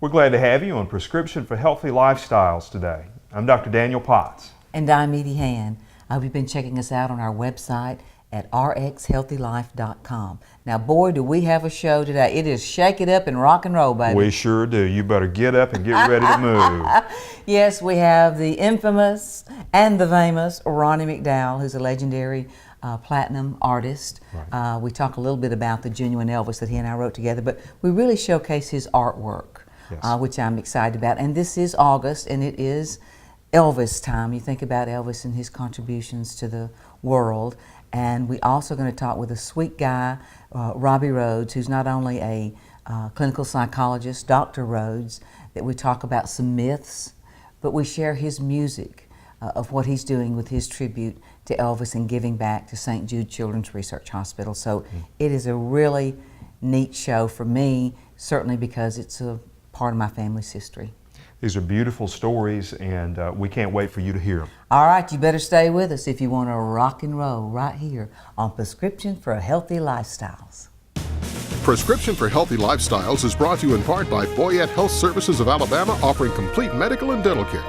We're glad to have you on Prescription for Healthy Lifestyles today. I'm Dr. Daniel Potts. And I'm Edie Hand. You've been checking us out on our website at rxhealthylife.com. Now, boy, do we have a show today. It is Shake It Up and Rock and Roll, baby. We sure do. You better get up and get ready to move. Yes, we have the infamous and the famous Ronnie McDowell, who's a legendary platinum artist. Right. We talk a little bit about the genuine Elvis that he and I wrote together, but we really showcase his artwork, yes. Which I'm excited about. And this is August, and it is Elvis time. You think about Elvis and his contributions to the world. And we're also going to talk with a sweet guy, Robbie Rhodes, who's not only a clinical psychologist, Dr. Rhodes, that we talk about some myths, but we share his music of what he's doing with his tribute to Elvis and giving back to St. Jude Children's Research Hospital. So it is a really neat show for me, certainly because it's a part of my family's history. These are beautiful stories, and we can't wait for you to hear them. All right, you better stay with us if you want to rock and roll right here on Prescription for Healthy Lifestyles. Prescription for Healthy Lifestyles is brought to you in part by Boyette Health Services of Alabama, offering complete medical and dental care.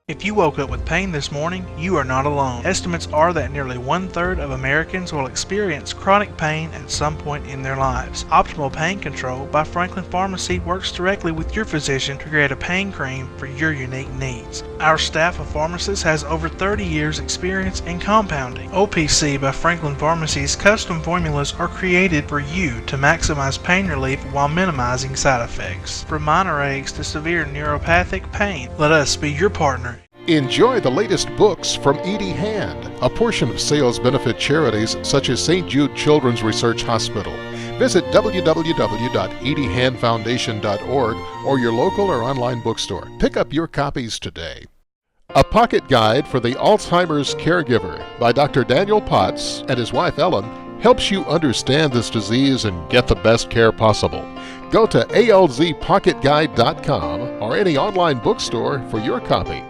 If you woke up with pain this morning, you are not alone. Estimates are that nearly 1/3 of Americans will experience chronic pain at some point in their lives. Optimal Pain Control by Franklin Pharmacy works directly with your physician to create a pain cream for your unique needs. Our staff of pharmacists has over 30 years experience in compounding. OPC by Franklin Pharmacy's custom formulas are created for you to maximize pain relief while minimizing side effects. From minor aches to severe neuropathic pain, let us be your partner. Enjoy the latest books from Edie Hand, a portion of sales benefit charities such as St. Jude Children's Research Hospital. Visit www.ediehandfoundation.org or your local or online bookstore. Pick up your copies today. A Pocket Guide for the Alzheimer's Caregiver by Dr. Daniel Potts and his wife Ellen helps you understand this disease and get the best care possible. Go to alzpocketguide.com or any online bookstore for your copy.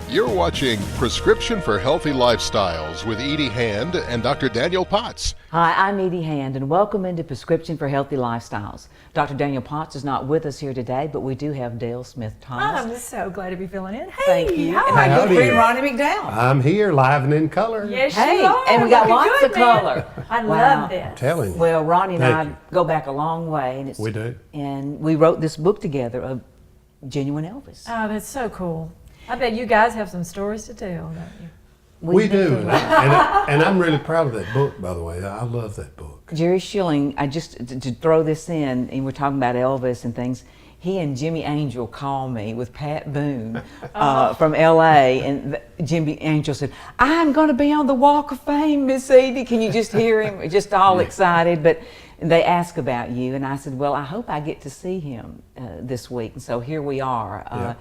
You're watching Prescription for Healthy Lifestyles with Edie Hand and Dr. Daniel Potts. Hi, I'm Edie Hand, and welcome into Prescription for Healthy Lifestyles. Dr. Daniel Potts is not with us here today, but we do have Dale Smith-Thomas. I'm so glad to be filling in. Hey, thank you. Hi. And my good friend Ronnie McDowell. I'm here, live and in color. Yes, hey, you are. and we got Looking lots good, of man. color. I Wow. love this. I'm telling you. Well, Ronnie and Thank I you. go back a long way, and We do. And we wrote this book together of genuine Elvis. Oh, that's so cool. I bet you guys have some stories to tell, don't you? We do, and I'm really proud of that book, by the way. I love that book. Jerry Schilling, I just to throw this in, and we're talking about Elvis and things. He and Jimmy Angel called me with Pat Boone from L.A. and Jimmy Angel said, "I'm going to be on the Walk of Fame, Miss Edie." Can you just hear him, just all excited? But they asked about you, and I said, "Well, I hope I get to see him this week." And so here we are.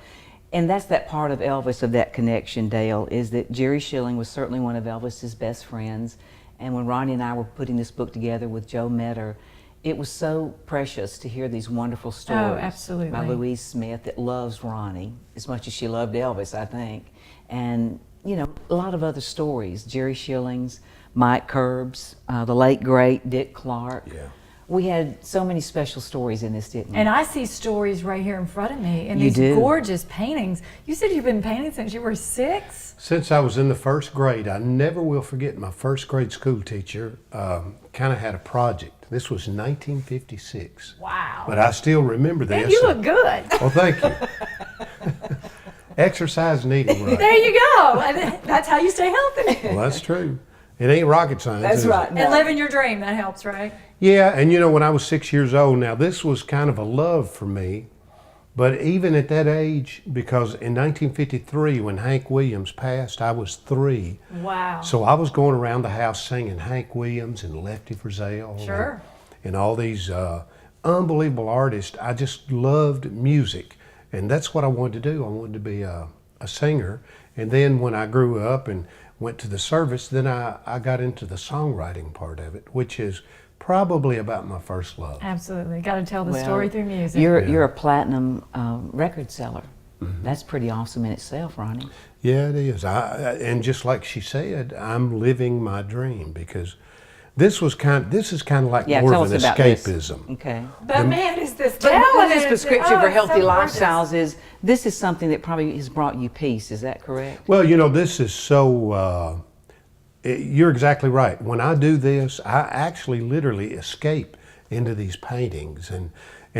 And that's that part of Elvis, of that connection, Dale, is that Jerry Schilling was certainly one of Elvis's best friends. And when Ronnie and I were putting this book together with Joe Metter, it was so precious to hear these wonderful stories absolutely. by Louise Smith that loves Ronnie as much as she loved Elvis, I think. And, you know, a lot of other stories, Jerry Schilling's, Mike Curbs, the late, great Dick Clark. Yeah. We had so many special stories in this, didn't we? And I see stories right here in front of me, and You these do. Gorgeous paintings. You said you've been painting since you were 6? Since I was in the first grade, I never will forget my first grade school teacher kind of had a project. This was 1956. Wow. But I still remember this. Man, you look good. Well, thank you. Exercise and eating right. There you go. And that's how you stay healthy. Well, that's true. It ain't rocket science. That's is it? right. And living your dream, that helps, right? Yeah, and you know, when I was 6 years old, now this was kind of a love for me, but even at that age, because in 1953, when Hank Williams passed, I was 3. Wow. So I was going around the house singing Hank Williams and Lefty Frizzell. Sure. And all these unbelievable artists. I just loved music, and that's what I wanted to do. I wanted to be a singer. And then when I grew up and went to the service, then I got into the songwriting part of it, which is probably about my first love. Absolutely. Got to tell the story through music. You're a platinum record seller. That's pretty awesome in itself, Ronnie. Yeah, it is. And just like she said, I'm living my dream, because This is kind of like Yeah, more tell of us an about this. escapism. Okay. But man, is this But talented. this prescription Oh, for it's healthy so gorgeous. lifestyles this is something that probably has brought you peace. Is that correct? Well, this is so. You're exactly right. When I do this, I actually literally escape into these paintings, and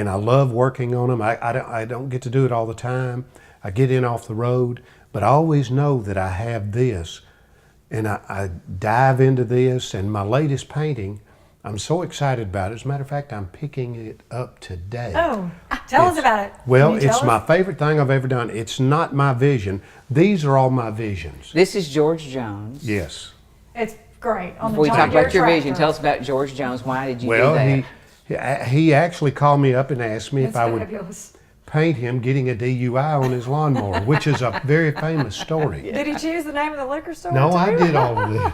I love working on them. I don't get to do it all the time. I get in off the road, but I always know that I have this, and I dive into this. And my latest painting, I'm so excited about it. As a matter of fact, I'm picking it up today. Oh, tell us about it. Well, Can you it's tell my us? favorite thing I've ever done. It's not my vision. These are all my visions. This is George Jones. Yes. It's great. On Before we the talk John about your Deere vision, tractor. tell us about George Jones. Why did you do Well, that? he actually called me up and asked me if It's I would fabulous. paint him getting a DUI on his lawnmower, which is a very famous story. Did he choose the name of the liquor store? No, too? I did all of this.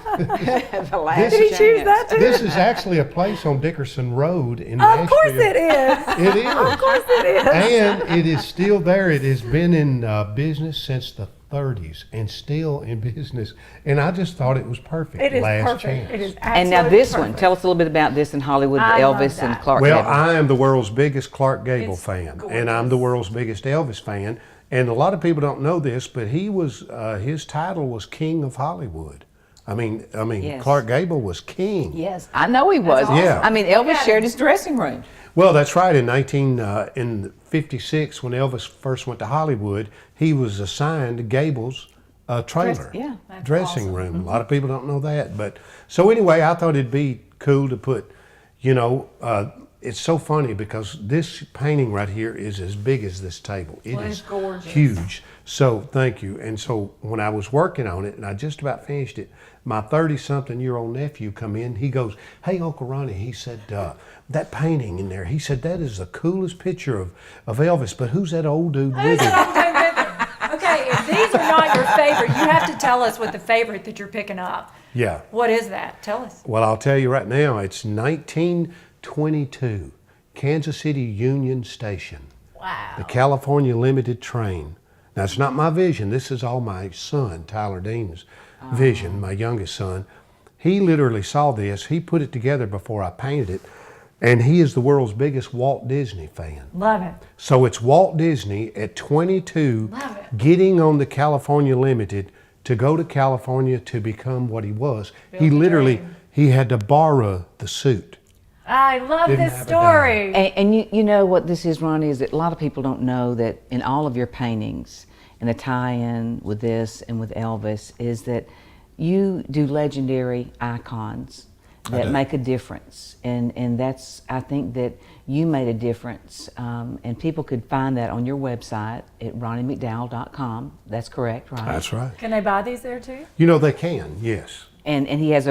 The last Did he chance. choose that too? This is actually a place on Dickerson Road in Of Nashville. course it is. It is. Of course it is. And it is still there. It has been in business since the 30s and still in business. And I just thought it was perfect. It is Last perfect. chance. It is And now absolutely this one, perfect. tell us a little bit about this in Hollywood, I love Elvis and that. Clark Well, Gable. I am the world's biggest Clark Gable It's fan, and I'm the world's biggest Elvis fan. And a lot of people don't know this, but he was his title was King of Hollywood. I mean, Yes. Clark Gable was king. Yes, I know he was. awesome. Yeah. I mean, Elvis shared his dressing room. Well, that's right. In 1956, when Elvis first went to Hollywood, he was assigned Gable's trailer, yeah. That's dressing awesome. room. A lot of people don't know that, but so anyway, I thought it'd be cool to put, it's so funny because this painting right here is as big as this table. It Well, is it's gorgeous. huge. So thank you. And so when I was working on it, and I just about finished it, my 30-something-year-old nephew come in. He goes, "Hey, Uncle Ronnie," he said, "that painting in there," he said, "that is the coolest picture of Elvis, but who's that old dude with him?" Okay, if these are not your favorite, you have to tell us what the favorite that you're picking up. Yeah. What is that? Tell us. Well, I'll tell you right now, it's 1922, Kansas City Union Station. Wow. The California Limited train. Now, it's not my vision. This is all my son, Tyler Dean's vision, my youngest son. He literally saw this. He put it together before I painted it. And he is the world's biggest Walt Disney fan. Love it. So it's Walt Disney at 22 Love it. getting on the California Limited to go to California to become what he was. Build He the literally, dream. he had to borrow the suit. I love Didn't this have a story. And you know what this is, Ronnie, is that a lot of people don't know that in all of your paintings, and the tie-in with this and with Elvis, is that you do legendary icons that make a difference. And that's, I think that you made a difference. And people could find that on your website at RonnieMcDowell.com. That's correct, right? That's right. Can they buy these there too? They can, yes. And he has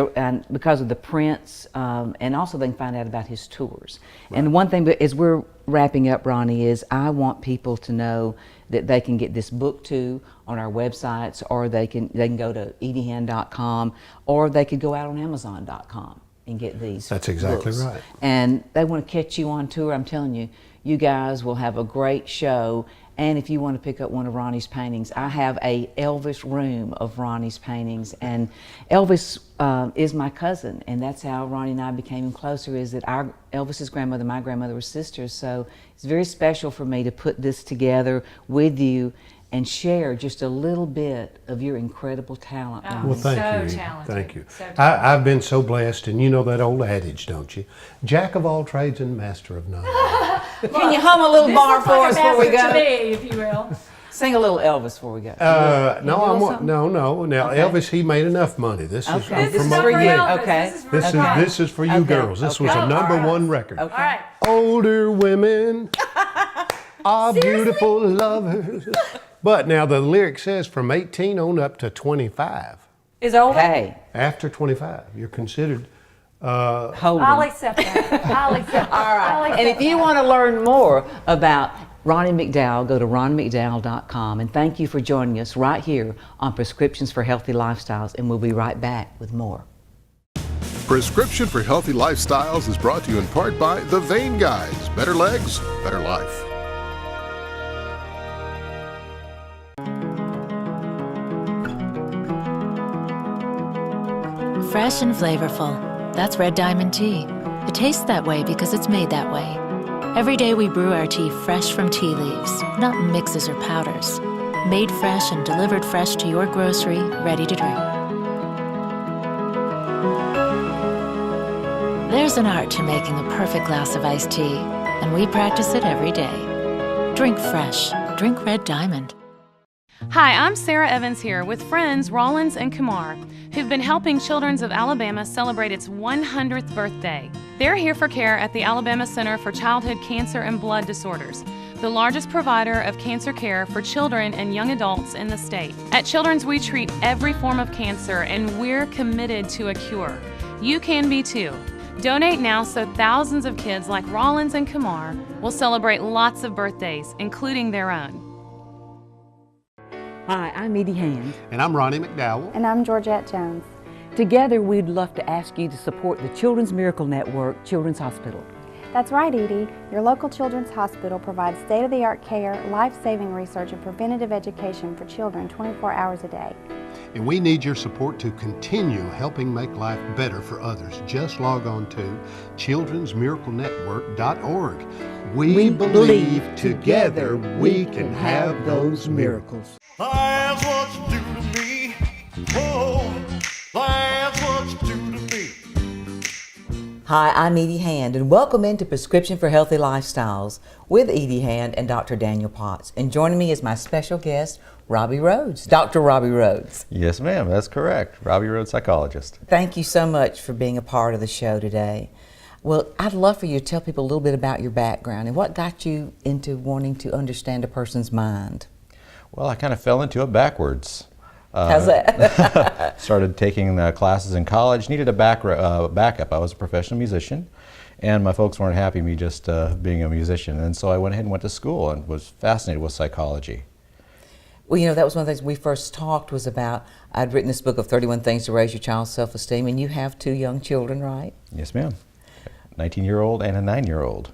because of the prints, and also they can find out about his tours. And one thing, as we're wrapping up, Ronnie, is I want people to know that they can get this book too on our websites, or they can go to ediehand.com, or they could go out on Amazon.com and get these. That's exactly books. right. And they want to catch you on tour. I'm telling you, you guys will have a great show. And if you want to pick up one of Ronnie's paintings, I have a Elvis room of Ronnie's paintings. And Elvis is my cousin, and that's how Ronnie and I became closer, is that Elvis's grandmother, my grandmother, were sisters. So it's very special for me to put this together with you and share just a little bit of your incredible talent. Oh. Ronnie. Well, thank So you. talented. Thank you. So I've been so blessed, and you know that old adage, don't you? Jack of all trades and master of none. Can you hum a little This bar looks for like us a before we message to go? me, if you will. Sing a little Elvis before we go. No. Now, Okay. Elvis, he made enough money. This is Okay. I'm This is for for promoting you. him. Elvis. Okay. This is for This Elvis. is for you Okay. girls. This was Okay. a number All right. one record. Okay. All right. Older women are beautiful lovers. But now the lyric says from 18 on up to 25. Is older? Hey, After 25, you're considered. hold I'll him. accept that. I'll accept that. All I'll right. accept And if you that. want to learn more about Ronnie McDowell, go to RonnieMcDowell.com. And thank you for joining us right here on Prescriptions for Healthy Lifestyles. And we'll be right back with more. Prescription for Healthy Lifestyles is brought to you in part by The Vein Guys. Better legs, better life. Fresh and flavorful. That's Red Diamond tea. It tastes that way because it's made that way. Every day we brew our tea fresh from tea leaves, not mixes or powders. Made fresh and delivered fresh to your grocery, ready to drink. There's an art to making the perfect glass of iced tea, and we practice it every day. Drink fresh. Drink Red Diamond. Hi, I'm Sarah Evans here with friends Rollins and Kumar, who've been helping Children's of Alabama celebrate its 100th birthday. They're here for care at the Alabama Center for Childhood Cancer and Blood Disorders, the largest provider of cancer care for children and young adults in the state. At Children's, we treat every form of cancer, and we're committed to a cure. You can be too. Donate now so thousands of kids like Rollins and Kumar will celebrate lots of birthdays, including their own. Hi, I'm Edie Hand. And I'm Ronnie McDowell. And I'm Georgette Jones. Together, we'd love to ask you to support the Children's Miracle Network Children's Hospital. That's right, Edie. Your local children's hospital provides state-of-the-art care, life-saving research, and preventative education for children 24 hours a day. And we need your support to continue helping make life better for others. Just log on to childrensmiraclenetwork.org. We believe together we can have those miracles. That's what you do to me. Oh, that's what you do to me. Hi, I'm Edie Hand, and welcome into Prescription for Healthy Lifestyles with Edie Hand and Dr. Daniel Potts. And joining me is my special guest, Robbie Rhodes, Dr. Robbie Rhodes. Yes, ma'am, that's correct. Robbie Rhodes, psychologist. Thank you so much for being a part of the show today. Well, I'd love for you to tell people a little bit about your background and what got you into wanting to understand a person's mind. Well, I kind of fell into it backwards. How's that? Started taking classes in college, needed a backup. I was a professional musician, and my folks weren't happy me just being a musician. And so I went ahead and went to school and was fascinated with psychology. Well, you know, that was one of the things we first talked was about, I'd written this book of 31 Things to Raise Your Child's Self-Esteem, and you have 2 young children, right? Yes, ma'am. 19-year-old and a 9-year-old.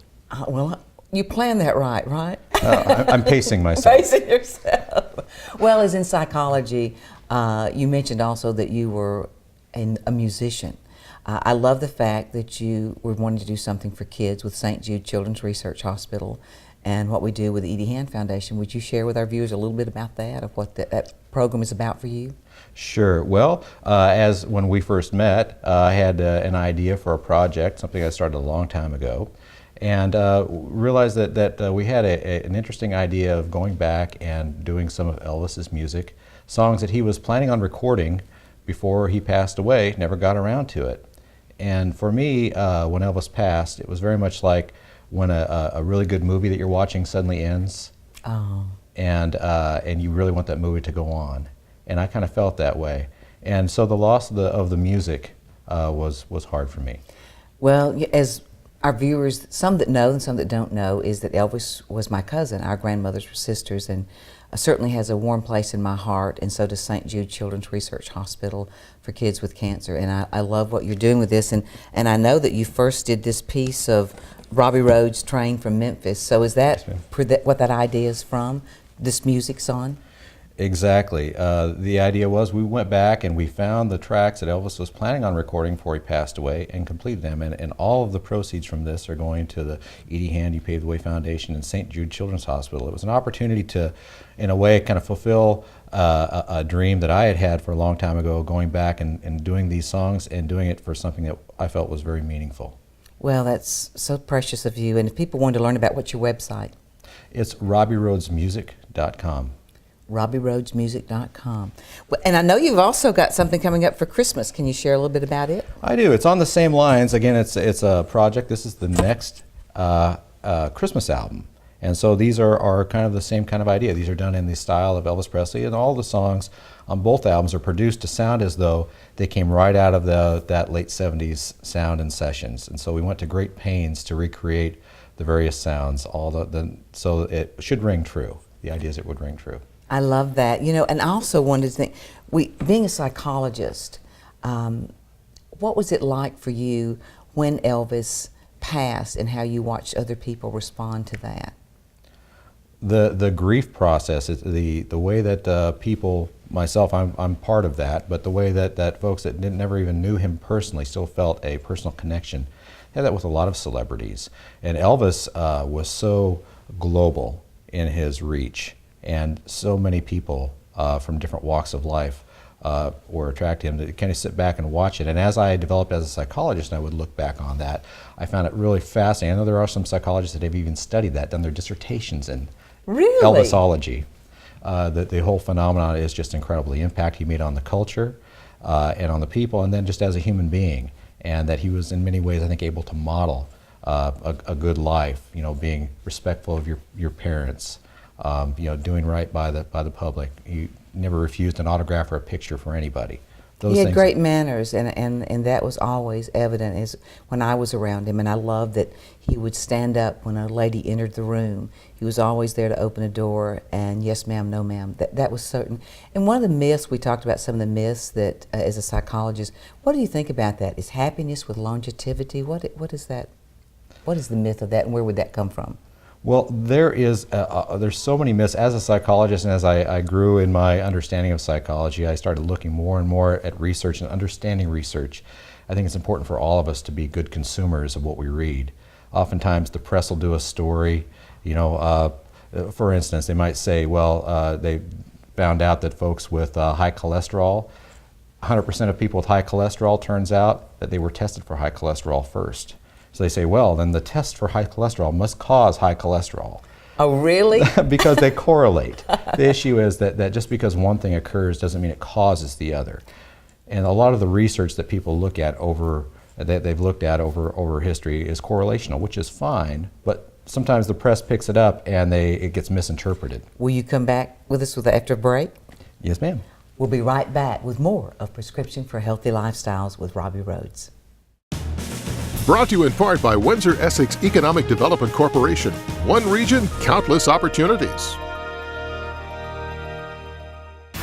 Well, you planned that right? I'm pacing myself. Pacing yourself. Well, as in psychology, you mentioned also that you were a musician. I love the fact that you were wanting to do something for kids with St. Jude Children's Research Hospital and what we do with the Edie Hand Foundation. Would you share with our viewers a little bit about that, of what that program is about for you? Sure. Well, as when we first met, I had an idea for a project, something I started a long time ago, and realized that we had an interesting idea of going back and doing some of Elvis's music, songs that he was planning on recording before he passed away, never got around to it. And for me, when Elvis passed, it was very much like when a really good movie that you're watching suddenly ends, and you really want that movie to go on. And I kind of felt that way. And so the loss of the music was hard for me. Well, as our viewers, some that know and some that don't know, is that Elvis was my cousin. Our grandmothers were sisters, and certainly has a warm place in my heart, and so does St. Jude Children's Research Hospital for kids with cancer. And I love what you're doing with this, and I know that you first did this piece of Robbie Rhodes, Train from Memphis. So is that what that idea is from, this music's on? Exactly. The idea was we went back and we found the tracks that Elvis was planning on recording before he passed away and completed them. And all of the proceeds from this are going to the Edie Hand, You Paved the Way Foundation and St. Jude Children's Hospital. It was an opportunity to, in a way, kind of fulfill a dream that I had had for a long time ago, going back and doing these songs and doing it for something that I felt was very meaningful. Well, that's so precious of you. And if people wanted to learn about, what's your website? It's RobbieRhodesMusic.com. RobbieRhodesMusic.com. Well, and I know you've also got something coming up for Christmas. Can you share a little bit about it? I do. It's on the same lines. Again, it's a project. This is the next Christmas album. And so these are kind of the same kind of idea. These are done in the style of Elvis Presley, and all the songs on both albums are produced to sound as though they came right out of that late 70s sound and sessions. And so we went to great pains to recreate the various sounds, so it should ring true. The idea is it would ring true. I love that. You know, and I also wanted to think, being a psychologist, what was it like for you when Elvis passed and how you watched other people respond to that? The grief process, the way that people, myself, I'm part of that, but the way that folks that never even knew him personally still felt a personal connection. They had that with a lot of celebrities. And Elvis was so global in his reach, and so many people from different walks of life were attracted to him to kind of sit back and watch it. And as I developed as a psychologist and I would look back on that, I found it really fascinating. I know there are some psychologists that have even studied that, done their dissertations in Elvisology. The whole phenomenon is just incredible. The impact he made on the culture and on the people, and then just as a human being. And that he was in many ways, I think, able to model a good life, you know, being respectful of your parents, you know, doing right by the public. He never refused an autograph or a picture for anybody. He had great manners, and that was always evident as when I was around him. And I loved that he would stand up when a lady entered the room. He was always there to open a door and yes ma'am, no ma'am. That was certain. And one of the myths, we talked about some of the myths that as a psychologist, what do you think about that? Is happiness with longevity? What is that? What is the myth of that, and where would that come from? Well, there's so many myths. As a psychologist, and as I grew in my understanding of psychology, I started looking more and more at research and understanding research. I think it's important for all of us to be good consumers of what we read. Oftentimes the press will do a story, you know, for instance, they might say, well, they found out that folks with high cholesterol, 100% of people with high cholesterol, turns out that they were tested for high cholesterol first. So they say, well, then the test for high cholesterol must cause high cholesterol. Oh, really? Because they correlate. The issue is that just because one thing occurs doesn't mean it causes the other. And a lot of the research that people look at that they've looked at over history is correlational, which is fine, but sometimes the press picks it up and it gets misinterpreted. Will you come back with us after a break? Yes, ma'am. We'll be right back with more of Prescription for Healthy Lifestyles with Robbie Rhodes. Brought to you in part by Windsor Essex Economic Development Corporation. One region, countless opportunities.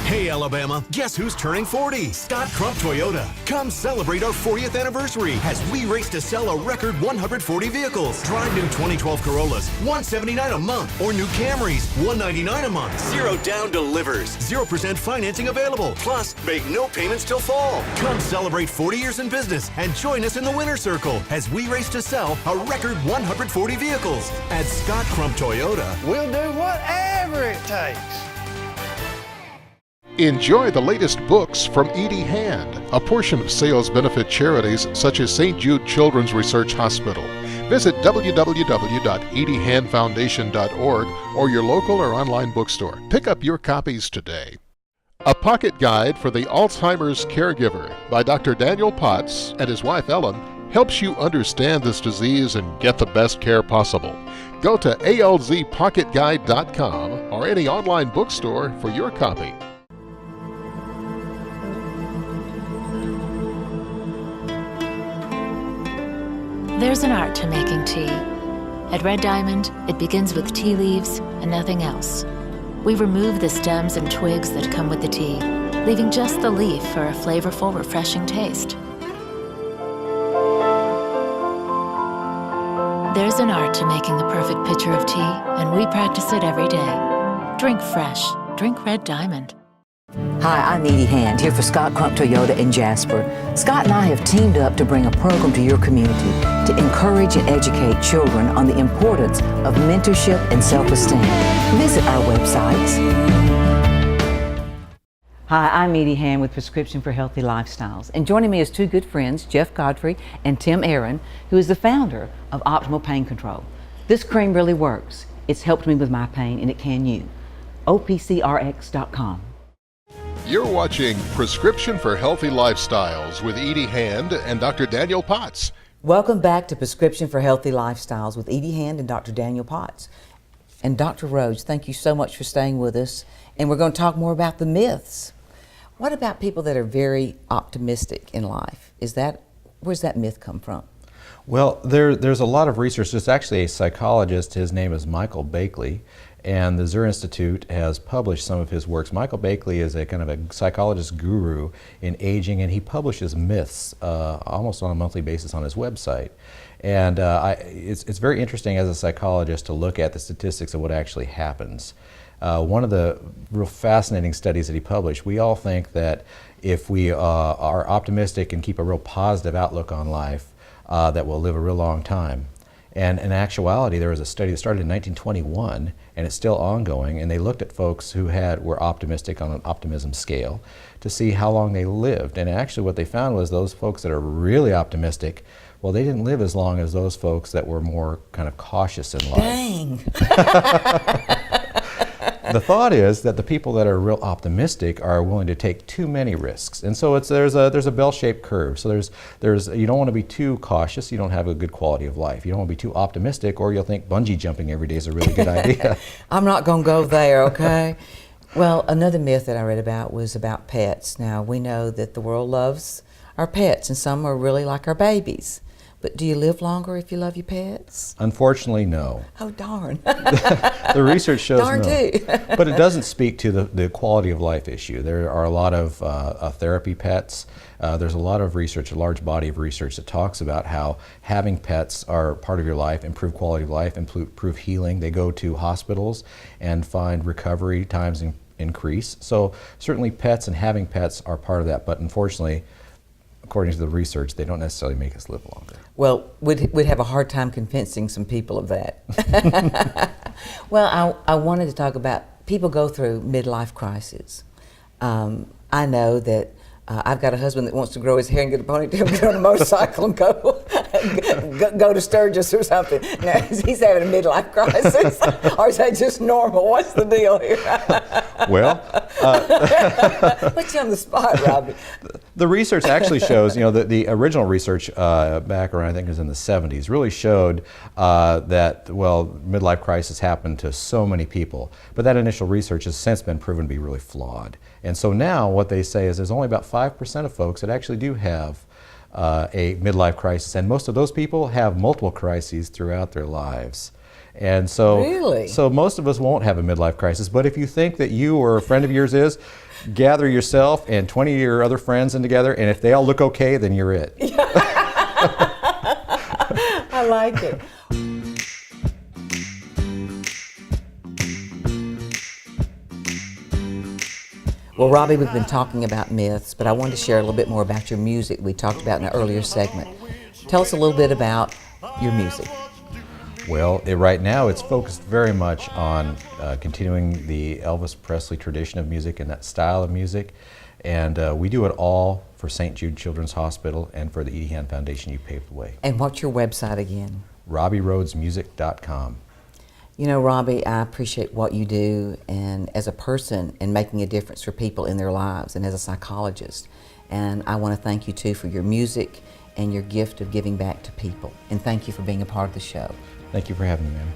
Hey Alabama, guess who's turning 40? Scott Crump Toyota. Come celebrate our 40th anniversary as we race to sell a record 140 vehicles. Drive new 2012 Corollas, $179 a month, or new Camrys, $199 a month. Zero down delivers, 0% financing available. Plus, make no payments till fall. Come celebrate 40 years in business and join us in the winner's circle as we race to sell a record 140 vehicles. At Scott Crump Toyota, We'll do whatever it takes. Enjoy the latest books from Edie Hand, a portion of sales benefit charities such as St. Jude Children's Research Hospital. Visit www.ediehandfoundation.org or your local or online bookstore. Pick up your copies today. A Pocket Guide for the Alzheimer's Caregiver by Dr. Daniel Potts and his wife Ellen helps you understand this disease and get the best care possible. Go to alzpocketguide.com or any online bookstore for your copy. There's an art to making tea. At Red Diamond, it begins with tea leaves and nothing else. We remove the stems and twigs that come with the tea, leaving just the leaf for a flavorful, refreshing taste. There's an art to making the perfect pitcher of tea, and we practice it every day. Drink fresh. Drink Red Diamond. Hi, I'm Edie Hand, here for Scott Crump Toyota in Jasper. Scott and I have teamed up to bring a program to your community to encourage and educate children on the importance of mentorship and self-esteem. Visit our websites. Hi, I'm Edie Hand with Prescription for Healthy Lifestyles. And joining me is two good friends, Jeff Godfrey and Tim Aaron, who is the founder of Optimal Pain Control. This cream really works. It's helped me with my pain, and it can you. OPCRX.com. You're watching Prescription for Healthy Lifestyles with Edie Hand and Dr. Daniel Potts. Welcome back to Prescription for Healthy Lifestyles with Edie Hand and Dr. Daniel Potts. And Dr. Rhodes, thank you so much for staying with us. And we're going to talk more about the myths. What about people that are very optimistic in life? Where's that myth come from? Well, there's a lot of research. There's actually a psychologist, his name is Michael Bakley, and the Zur Institute has published some of his works. Michael Bakley is a kind of a psychologist guru in aging, and he publishes myths almost on a monthly basis on his website. And it's very interesting as a psychologist to look at the statistics of what actually happens. One of the real fascinating studies that he published, we all think that if we are optimistic and keep a real positive outlook on life, that we'll live a real long time. And in actuality, there was a study that started in 1921, and it's still ongoing, and they looked at folks who were optimistic on an optimism scale to see how long they lived. And actually what they found was those folks that are really optimistic, well, they didn't live as long as those folks that were more kind of cautious in life. Dang. The thought is that the people that are real optimistic are willing to take too many risks, and so there's a bell-shaped curve. So you don't want to be too cautious. You don't have a good quality of life. You don't want to be too optimistic, or you'll think bungee jumping every day is a really good idea. I'm not going to go there, okay? Well, another myth that I read about was about pets. Now, we know that the world loves our pets, and some are really like our babies. But do you live longer if you love your pets? Unfortunately, no. Oh, darn. The research shows darn no. too. But it doesn't speak to the quality of life issue. There are a lot of therapy pets. There's a lot of research, a large body of research that talks about how having pets are part of your life, improve quality of life, improve healing. They go to hospitals and find recovery times increase. So certainly pets and having pets are part of that, but unfortunately, according to the research, they don't necessarily make us live longer. Well, we'd have a hard time convincing some people of that. Well, I wanted to talk about, people go through midlife crises. I know that I've got a husband that wants to grow his hair and get a ponytail, get on a motorcycle and go to Sturgis or something. Now, he's having a midlife crisis, or is that just normal? What's the deal here? Well, put you on the spot, Robbie. The research actually shows, the original research back around, I think it was in the 70s, really showed that, well, midlife crisis happened to so many people. But that initial research has since been proven to be really flawed. And so now what they say is there's only about 5% of folks that actually do have a midlife crisis. And most of those people have multiple crises throughout their lives. And so, really? So most of us won't have a midlife crisis. But if you think that you or a friend of yours is, gather yourself and 20 of your other friends in together, and if they all look okay, then you're it. I like it. Well, Robbie, we've been talking about myths, but I wanted to share a little bit more about your music we talked about in an earlier segment. Tell us a little bit about your music. Well, right now it's focused very much on continuing the Elvis Presley tradition of music and that style of music. And we do it all for St. Jude Children's Hospital and for the Edie Hand Foundation. You paved the way. And what's your website again? RobbieRhodesMusic.com. You know, Robbie, I appreciate what you do and as a person and making a difference for people in their lives and as a psychologist. And I want to thank you too for your music and your gift of giving back to people. And thank you for being a part of the show. Thank you for having me, ma'am.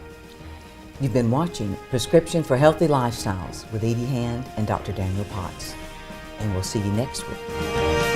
You've been watching Prescription for Healthy Lifestyles with Edie Hand and Dr. Daniel Potts. And we'll see you next week.